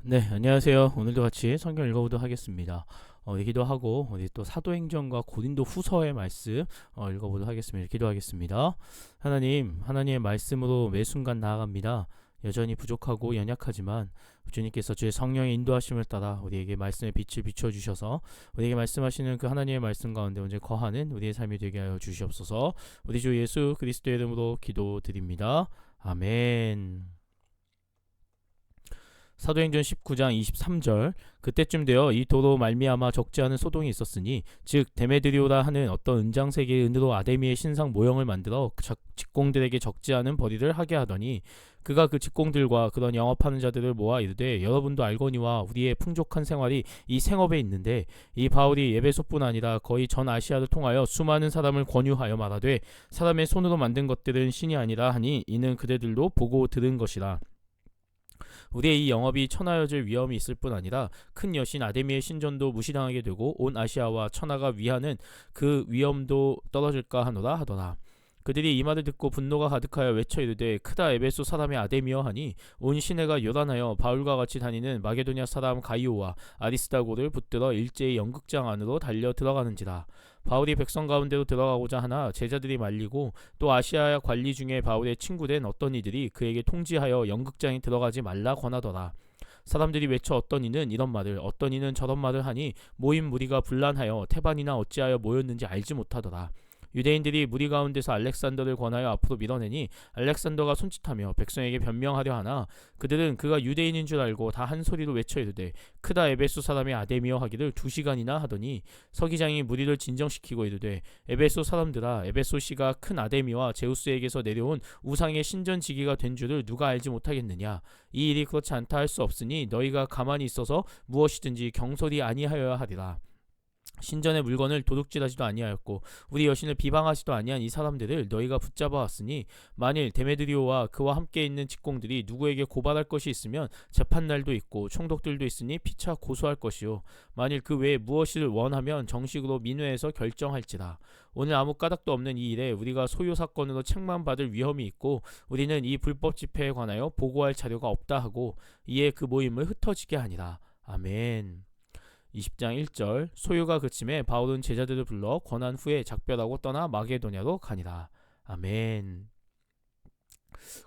네, 안녕하세요. 오늘도 같이 성경 읽어보도록 하겠습니다. 기도하고 우리 또 사도행전과 고린도 후서의 말씀 읽어보도록 하겠습니다. 기도하겠습니다. 하나님, 하나님의 말씀으로 매 순간 나아갑니다. 여전히 부족하고 연약하지만 주님께서 주의 성령의 인도하심을 따라 우리에게 말씀의 빛을 비춰주셔서 우리에게 말씀하시는 그 하나님의 말씀 가운데 언제 거하는 우리의 삶이 되게 하여 주시옵소서. 우리 주 예수 그리스도의 이름으로 기도드립니다. 아멘. 사도행전 19장 23절. 그때쯤 되어 이 도로 말미암아 적지 않은 소동이 있었으니 즉 데메드리오라 하는 어떤 은장색의 은으로 아데미의 신상 모형을 만들어 직공들에게 적지 않은 벌이를 하게 하더니 그가 그 직공들과 그런 영업하는 자들을 모아 이르되 여러분도 알거니와 우리의 풍족한 생활이 이 생업에 있는데 이 바울이 에베소뿐 아니라 거의 전 아시아를 통하여 수많은 사람을 권유하여 말하되 사람의 손으로 만든 것들은 신이 아니라 하니 이는 그대들도 보고 들은 것이라. 우리의 이 영업이 천하여질 위험이 있을 뿐 아니라 큰 여신 아데미의 신전도 무시당하게 되고 온 아시아와 천하가 위하는 그 위험도 떨어질까 하노라 하더라. 그들이 이 말을 듣고 분노가 가득하여 외쳐 이르되 크다 에베소 사람의 아데미여 하니 온 시내가 요란하여 바울과 같이 다니는 마게도냐 사람 가이오와 아리스다고를 붙들어 일제히 연극장 안으로 달려 들어가는지라. 바울이 백성 가운데로 들어가고자 하나 제자들이 말리고 또 아시아 관리 중에 바울의 친구된 어떤 이들이 그에게 통지하여 연극장에 들어가지 말라 권하더라. 사람들이 외쳐 어떤 이는 이런 말을 어떤 이는 저런 말을 하니 모인 무리가 분란하여 태반이나 어찌하여 모였는지 알지 못하더라. 유대인들이 무리 가운데서 알렉산더를 권하여 앞으로 밀어내니 알렉산더가 손짓하며 백성에게 변명하려 하나 그들은 그가 유대인인 줄 알고 다 한 소리로 외쳐 이르되 크다 에베소 사람의 아데미어 하기를 2시간이나 하더니 서기장이 무리를 진정시키고 이르되 에베소 사람들아 에베소 씨가 큰 아데미와 제우스에게서 내려온 우상의 신전지기가 된 줄을 누가 알지 못하겠느냐. 이 일이 그렇지 않다 할 수 없으니 너희가 가만히 있어서 무엇이든지 경솔이 아니하여야 하리라. 신전의 물건을 도둑질하지도 아니하였고 우리 여신을 비방하지도 아니한 이 사람들을 너희가 붙잡아 왔으니 만일 데메드리오와 그와 함께 있는 직공들이 누구에게 고발할 것이 있으면 재판날도 있고 총독들도 있으니 피차 고소할 것이요 만일 그 외에 무엇을 원하면 정식으로 민회에서 결정할지라. 오늘 아무 까닭도 없는 이 일에 우리가 소요 사건으로 책만 받을 위험이 있고 우리는 이 불법 집회에 관하여 보고할 자료가 없다 하고 이에 그 모임을 흩어지게 하니라. 아멘. 20장 1절. 소요가 그침에 바울은 제자들을 불러 권한 후에 작별하고 떠나 마게도냐로 가니라. 아멘.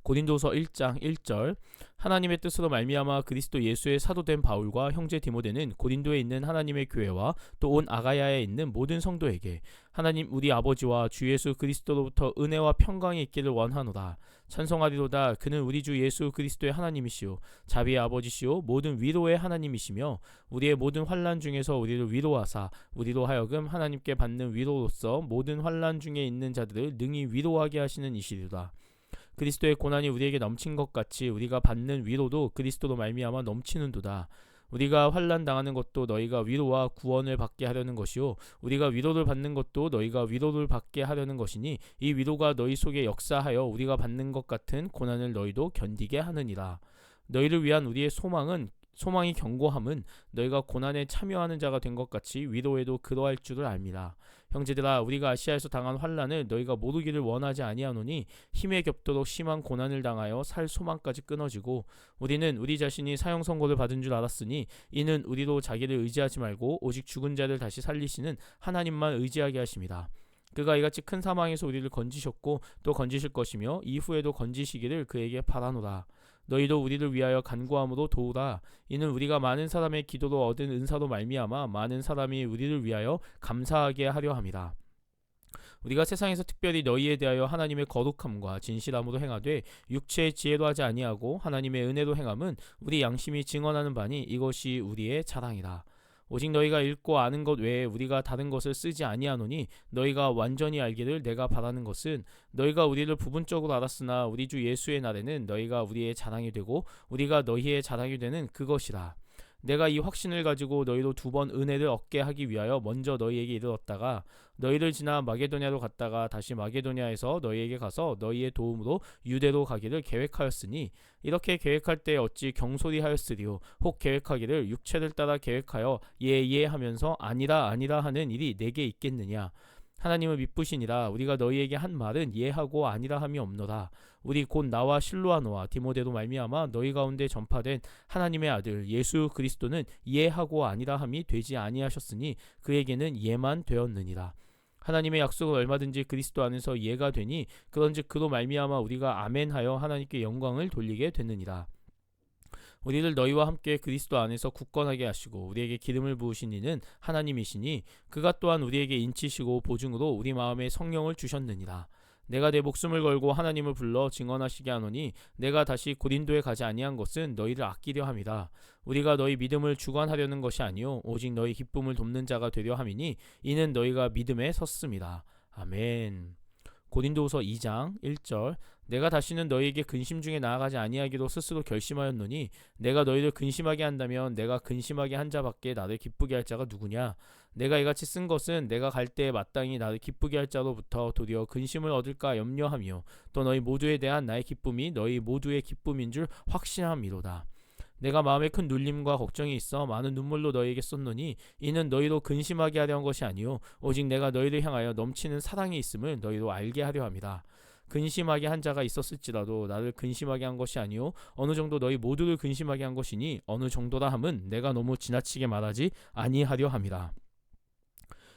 고린도서 1장 1절. 하나님의 뜻으로 말미암아 그리스도 예수의 사도된 바울과 형제 디모데는 고린도에 있는 하나님의 교회와 또 온 아가야에 있는 모든 성도에게 하나님 우리 아버지와 주 예수 그리스도로부터 은혜와 평강이 있기를 원하노라. 찬송하리로다. 그는 우리 주 예수 그리스도의 하나님이시오 자비의 아버지시오 모든 위로의 하나님이시며 우리의 모든 환난 중에서 우리를 위로하사 우리로 하여금 하나님께 받는 위로로서 모든 환난 중에 있는 자들을 능히 위로하게 하시는 이시리라. 그리스도의 고난이 우리에게 넘친 것 같이 우리가 받는 위로도 그리스도로 말미암아 넘치는도다. 우리가 환난 당하는 것도 너희가 위로와 구원을 받게 하려는 것이요 우리가 위로를 받는 것도 너희가 위로를 받게 하려는 것이니 이 위로가 너희 속에 역사하여 우리가 받는 것 같은 고난을 너희도 견디게 하느니라. 너희를 위한 우리의 소망이 견고함은 너희가 고난에 참여하는 자가 된 것 같이 위로에도 그러할 줄을 압니다. 형제들아 우리가 아시아에서 당한 환난을 너희가 모르기를 원하지 아니하노니 힘에 겹도록 심한 고난을 당하여 살 소망까지 끊어지고 우리는 우리 자신이 사형 선고를 받은 줄 알았으니 이는 우리도 자기를 의지하지 말고 오직 죽은 자를 다시 살리시는 하나님만 의지하게 하심이다. 그가 이같이 큰 사망에서 우리를 건지셨고 또 건지실 것이며 이후에도 건지시기를 그에게 바라노라. 너희도 우리를 위하여 간구함으로 도우라. 이는 우리가 많은 사람의 기도로 얻은 은사로 말미암아 많은 사람이 우리를 위하여 감사하게 하려 함이라. 우리가 세상에서 특별히 너희에 대하여 하나님의 거룩함과 진실함으로 행하되 육체의 지혜로 하지 아니하고 하나님의 은혜로 행함은 우리 양심이 증언하는 바니 이것이 우리의 자랑이라. 오직 너희가 읽고 아는 것 외에 우리가 다른 것을 쓰지 아니하노니 너희가 완전히 알기를 내가 바라는 것은 너희가 우리를 부분적으로 알았으나 우리 주 예수의 날에는 너희가 우리의 자랑이 되고 우리가 너희의 자랑이 되는 그것이라. 내가 이 확신을 가지고 너희로 2번 은혜를 얻게 하기 위하여 먼저 너희에게 이르렀다가 너희를 지나 마게도냐로 갔다가 다시 마게도냐에서 너희에게 가서 너희의 도움으로 유대로 가기를 계획하였으니 이렇게 계획할 때 어찌 경솔히 하였으리요. 혹 계획하기를 육체를 따라 계획하여 예예 하면서 아니라 아니라 하는 일이 내게 있겠느냐. 하나님은 미쁘시니라. 우리가 너희에게 한 말은 예하고 아니라 함이 없노라. 우리 곧 나와 실로아노와 디모데로 말미암아 너희 가운데 전파된 하나님의 아들 예수 그리스도는 예하고 아니라 함이 되지 아니하셨으니 그에게는 예만 되었느니라. 하나님의 약속은 얼마든지 그리스도 안에서 예가 되니 그런즉 그로 말미암아 우리가 아멘하여 하나님께 영광을 돌리게 됐느니라. 우리를 너희와 함께 그리스도 안에서 굳건하게 하시고 우리에게 기름을 부으신 이는 하나님이시니 그가 또한 우리에게 인치시고 보증으로 우리 마음에 성령을 주셨느니라. 내가 내 목숨을 걸고 하나님을 불러 증언하시게 하노니 내가 다시 고린도에 가지 아니한 것은 너희를 아끼려 함이라. 우리가 너희 믿음을 주관하려는 것이 아니요 오직 너희 기쁨을 돕는 자가 되려 함이니 이는 너희가 믿음에 섰습니다. 아멘. 고린도후서 2장 1절. 내가 다시는 너희에게 근심 중에 나아가지 아니하기로 스스로 결심하였노니 내가 너희를 근심하게 한다면 내가 근심하게 한 자밖에 나를 기쁘게 할 자가 누구냐. 내가 이같이 쓴 것은 내가 갈 때에 마땅히 나를 기쁘게 할 자로부터 도리어 근심을 얻을까 염려하며 또 너희 모두에 대한 나의 기쁨이 너희 모두의 기쁨인 줄 확신함이로다. 내가 마음에 큰 눌림과 걱정이 있어 많은 눈물로 너희에게 썼노니 이는 너희로 근심하게 하려 한 것이 아니요 오직 내가 너희를 향하여 넘치는 사랑이 있음을 너희로 알게 하려 함이라. 근심하게 한 자가 있었을지라도 나를 근심하게 한 것이 아니요 어느 정도 너희 모두를 근심하게 한 것이니 어느 정도라 함은 내가 너무 지나치게 말하지 아니하려 함이라.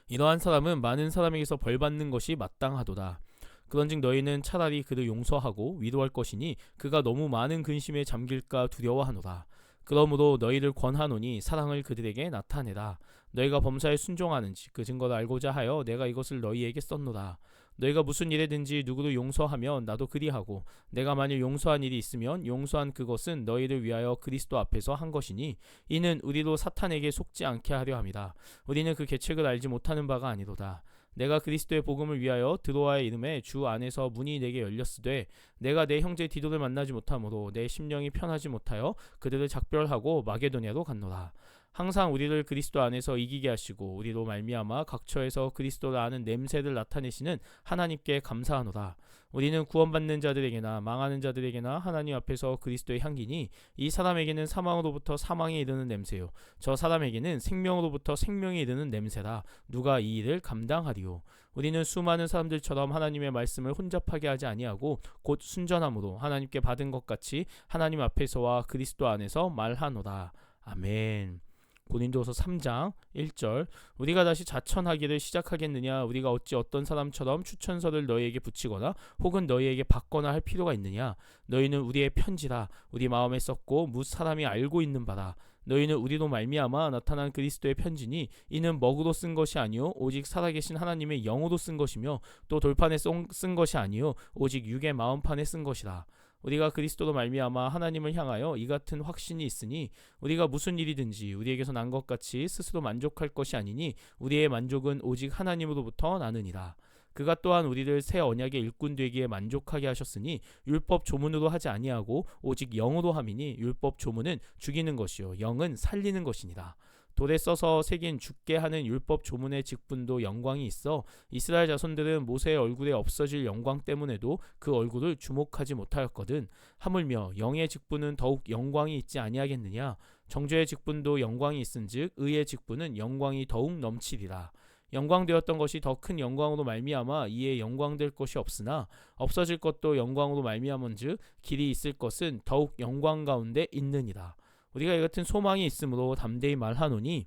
이러한 사람은 많은 사람에게서 벌받는 것이 마땅하도다. 그런즉 너희는 차라리 그를 용서하고 위로할 것이니 그가 너무 많은 근심에 잠길까 두려워하노라. 그러므로 너희를 권하노니 사랑을 그들에게 나타내라. 너희가 범사에 순종하는지 그 증거를 알고자 하여 내가 이것을 너희에게 썼노라. 너희가 무슨 일에든지 누구를 용서하면 나도 그리하고 내가 만일 용서한 일이 있으면 용서한 그것은 너희를 위하여 그리스도 앞에서 한 것이니 이는 우리로 사탄에게 속지 않게 하려 함이라. 우리는 그 계책을 알지 못하는 바가 아니로다. 내가 그리스도의 복음을 위하여 드로아의 이름에 주 안에서 문이 내게 열렸으되 내가 내 형제 디도를 만나지 못하므로 내 심령이 편하지 못하여 그들을 작별하고 마게도냐로 갔노라. 항상 우리를 그리스도 안에서 이기게 하시고 우리로 말미암아 각처에서 그리스도를 아는 냄새를 나타내시는 하나님께 감사하노라. 우리는 구원받는 자들에게나 망하는 자들에게나 하나님 앞에서 그리스도의 향기니 이 사람에게는 사망으로부터 사망에 이르는 냄새요 저 사람에게는 생명으로부터 생명에 이르는 냄새라. 누가 이 일을 감당하리요. 우리는 수많은 사람들처럼 하나님의 말씀을 혼잡하게 하지 아니하고 곧 순전함으로 하나님께 받은 것 같이 하나님 앞에서와 그리스도 안에서 말하노라. 아멘. 고린도서 3장 1절. 우리가 다시 자천하기를 시작하겠느냐. 우리가 어찌 어떤 사람처럼 추천서를 너희에게 붙이거나 혹은 너희에게 받거나 할 필요가 있느냐. 너희는 우리의 편지라. 우리 마음에 썼고 무 사람이 알고 있는 바라. 너희는 우리로 말미암아 나타난 그리스도의 편지니 이는 먹으로 쓴 것이 아니요 오직 살아계신 하나님의 영으로 쓴 것이며 또 돌판에 쓴 것이 아니요 오직 육의 마음판에 쓴 것이라. 우리가 그리스도로 말미암아 하나님을 향하여 이 같은 확신이 있으니 우리가 무슨 일이든지 우리에게서 난 것 같이 스스로 만족할 것이 아니니 우리의 만족은 오직 하나님으로부터 나느니라. 그가 또한 우리를 새 언약의 일꾼 되기에 만족하게 하셨으니 율법 조문으로 하지 아니하고 오직 영으로 함이니 율법 조문은 죽이는 것이요 영은 살리는 것이니라. 돌에 써서 새긴 죽게 하는 율법 조문의 직분도 영광이 있어 이스라엘 자손들은 모세의 얼굴에 없어질 영광 때문에도 그 얼굴을 주목하지 못하였거든. 하물며 영의 직분은 더욱 영광이 있지 아니하겠느냐. 정죄의 직분도 영광이 있은즉 의의 직분은 영광이 더욱 넘치리라. 영광되었던 것이 더 큰 영광으로 말미암아 이에 영광될 것이 없으나 없어질 것도 영광으로 말미암은즉 길이 있을 것은 더욱 영광 가운데 있느니라. 우리가 이 같은 소망이 있으므로 담대히 말하노니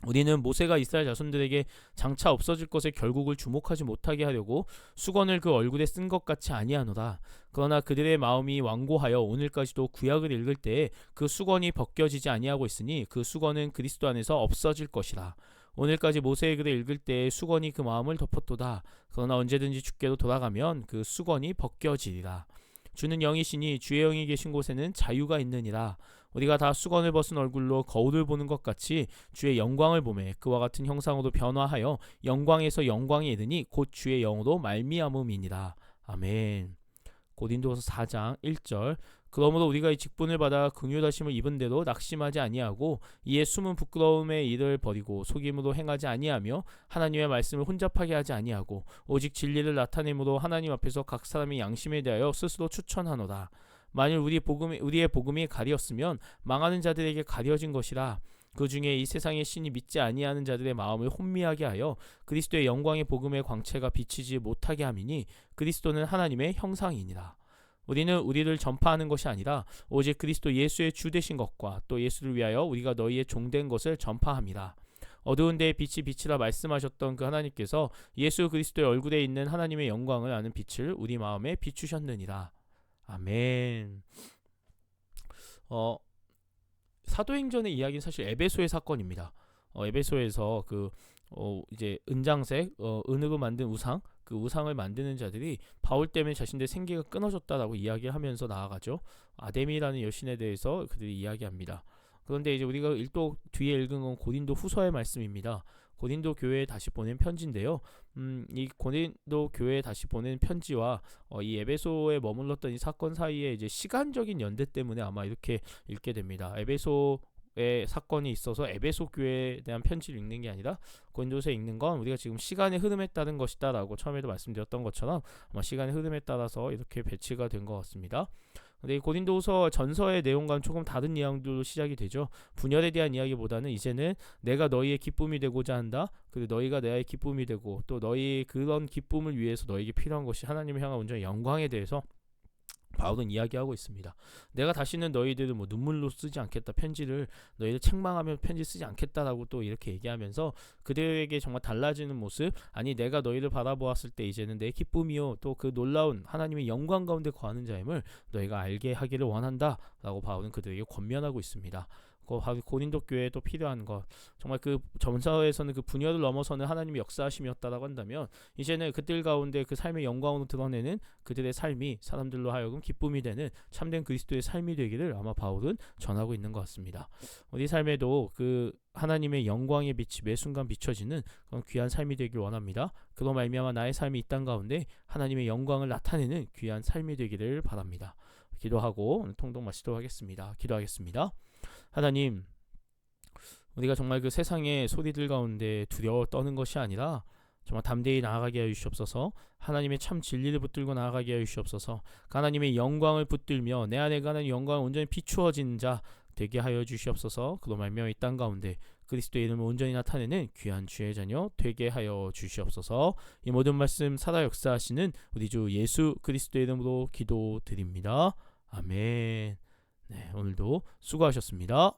우리는 모세가 이스라엘 자손들에게 장차 없어질 것의 결국을 주목하지 못하게 하려고 수건을 그 얼굴에 쓴 것 같이 아니하노라. 그러나 그들의 마음이 완고하여 오늘까지도 구약을 읽을 때에 그 수건이 벗겨지지 아니하고 있으니 그 수건은 그리스도 안에서 없어질 것이라. 오늘까지 모세의 글을 읽을 때에 수건이 그 마음을 덮었도다. 그러나 언제든지 주께로 돌아가면 그 수건이 벗겨지리라. 주는 영이시니 주의 영이 계신 곳에는 자유가 있느니라. 우리가 다 수건을 벗은 얼굴로 거울을 보는 것 같이 주의 영광을 보매 그와 같은 형상으로 변화하여 영광에서 영광에 이르니 곧 주의 영으로 말미암음이니라. 아멘. 고린도서 4장 1절. 그러므로 우리가 이 직분을 받아 긍휼하심을 입은 대로 낙심하지 아니하고 이에 숨은 부끄러움의 일을 버리고 속임으로 행하지 아니하며 하나님의 말씀을 혼잡하게 하지 아니하고 오직 진리를 나타내므로 하나님 앞에서 각 사람의 양심에 대하여 스스로 추천하노라. 만일 우리의 복음이 가리었으면 망하는 자들에게 가려진 것이라. 그 중에 이 세상의 신이 믿지 아니하는 자들의 마음을 혼미하게 하여 그리스도의 영광의 복음의 광채가 비치지 못하게 함이니 그리스도는 하나님의 형상이니라. 우리는 우리를 전파하는 것이 아니라 오직 그리스도 예수의 주 되신 것과 또 예수를 위하여 우리가 너희의 종된 것을 전파함이라. 어두운 데에 빛이 빛이라 말씀하셨던 그 하나님께서 예수 그리스도의 얼굴에 있는 하나님의 영광을 아는 빛을 우리 마음에 비추셨느니라. 아멘. 사도행전의 이야기는 사실 에베소의 사건입니다. 에베소에서 이제 은장색 은으로 만든 우상, 그 우상을 만드는 자들이 바울 때문에 자신들의 생계가 끊어졌다라고 이야기를 하면서 나아가죠. 아데미라는 여신에 대해서 그들이 이야기합니다. 그런데 이제 우리가 또 뒤에 읽은 건 고린도 후서의 말씀입니다. 고린도 교회에 다시 보낸 편지인데요. 이 고린도 교회에 다시 보낸 편지와 이 에베소에 머물렀던 이 사건 사이에 이제 시간적인 연대 때문에 아마 이렇게 읽게 됩니다. 에베소의 사건이 있어서 에베소 교회에 대한 편지를 읽는 게 아니라 고린도서에 읽는 건 우리가 지금 시간의 흐름에 따른 것이다 라고 처음에도 말씀드렸던 것처럼 아마 시간의 흐름에 따라서 이렇게 배치가 된 것 같습니다. 근데 이 고린도서 전서의 내용과는 조금 다른 내용들로 시작이 되죠. 분열에 대한 이야기보다는 이제는 내가 너희의 기쁨이 되고자 한다. 그리고 너희가 나의 기쁨이 되고 또 너희 그런 기쁨을 위해서 너희에게 필요한 것이 하나님을 향한 온전한 영광에 대해서 바울은 이야기하고 있습니다. 내가 다시는 너희들을 눈물로 쓰지 않겠다. 편지를 너희를 책망하며 편지 쓰지 않겠다라고 또 이렇게 얘기하면서 그들에게 정말 달라지는 모습, 아니 내가 너희를 바라보았을 때 이제는 내 기쁨이요 또 그 놀라운 하나님의 영광 가운데 거하는 자임을 너희가 알게 하기를 원한다 라고 바울은 그들에게 권면하고 있습니다. 고린도 교회에 또 필요한 것, 정말 그 전서에서는 그 분열을 넘어서는 하나님의 역사하심이었다라고 한다면 이제는 그들 가운데 그 삶의 영광으로 드러내는 그들의 삶이 사람들로 하여금 기쁨이 되는 참된 그리스도의 삶이 되기를 아마 바울은 전하고 있는 것 같습니다. 우리 삶에도 그 하나님의 영광의 빛이 매 순간 비춰지는 그런 귀한 삶이 되길 원합니다. 그로 말미암아 나의 삶이 이 땅 가운데 하나님의 영광을 나타내는 귀한 삶이 되기를 바랍니다. 기도하고 오늘 통독 마치도록 하겠습니다. 기도하겠습니다. 하나님, 우리가 정말 그 세상의 소리들 가운데 두려워 떠는 것이 아니라 정말 담대히 나아가게 하여 주시옵소서. 하나님의 참 진리를 붙들고 나아가게 하여 주시옵소서. 하나님의 영광을 붙들며 내 안에 하나님의 영광을 온전히 비추어진 자 되게 하여 주시옵소서. 그로 말미암아 이 땅 가운데 그리스도의 이름을 온전히 나타내는 귀한 주의 자녀 되게 하여 주시옵소서. 이 모든 말씀 살아 역사하시는 우리 주 예수 그리스도의 이름으로 기도드립니다. 아멘. 네, 오늘도 수고하셨습니다.